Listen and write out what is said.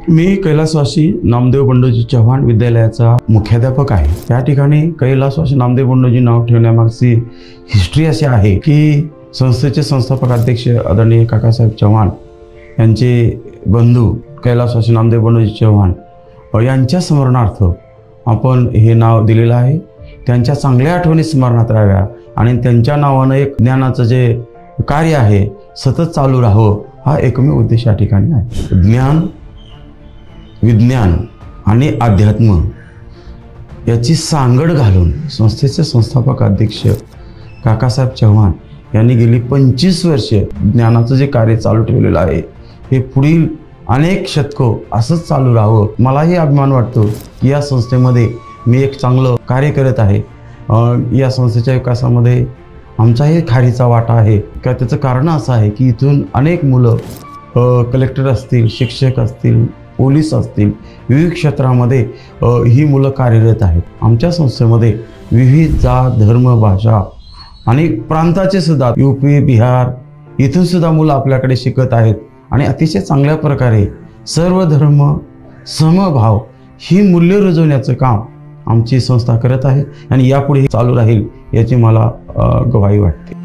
मी कैलासवासी नामदेव बंडोजी चव्हाण विद्यालयाचा मुख्याध्यापक आहे। त्या ठिकाणी कैलासवासी नामदेव बंडोजी नाव ठेवण्यामागची हिस्ट्री अशी आहे की संस्थेचे संस्थापक अध्यक्ष आदरणीय काकासाहेब चव्हाण यांचे बंधू कैलासवासी नामदेव बंडोजी चव्हाण यांच्या स्मरणार्थ आपण हे नाव दिलेलं आहे। त्यांच्या चांगल्या आठवणी स्मरणात राहाव्या आणि त्यांच्या नावाने एक ज्ञानाचं जे कार्य आहे सतत चालू राहावं, हा एकमेव उद्देश या ठिकाणी आहे। ज्ञान, विज्ञान आणि अध्यात्म याची सांगड घालून संस्थेचे संस्थापक अध्यक्ष काकासाहेब चव्हाण यांनी गेली 25 वर्षे ज्ञानाचं जे कार्य चालू ठेवलेलं आहे हे पुढील अनेक शतकं असंच चालू राहावं। मलाही अभिमान वाटतो की या संस्थेमध्ये मी एक चांगलं कार्य करत आहे। या संस्थेच्या विकासामध्ये आमचाही खारीचा वाटा आहे। का त्याचं कारण असं आहे की इथून अनेक मुलं कलेक्टर असतील, शिक्षक असतील, पोलीस असतील, विविध क्षेत्रामध्ये ही मुलं कार्यरत आहेत। आमच्या संस्थेमध्ये विविध जात, धर्म, भाषा आणि प्रांताचे सुद्धा यूपी, बिहार इथून सुद्धा मुलं आपल्याकडे शिकत आहेत आणि अतिशय चांगल्या प्रकारे सर्व धर्म समभाव ही मूल्य रुजवण्याचं काम आमची संस्था करत आहे आणि यापुढे चालू राहील याची मला ग्वाही वाटते।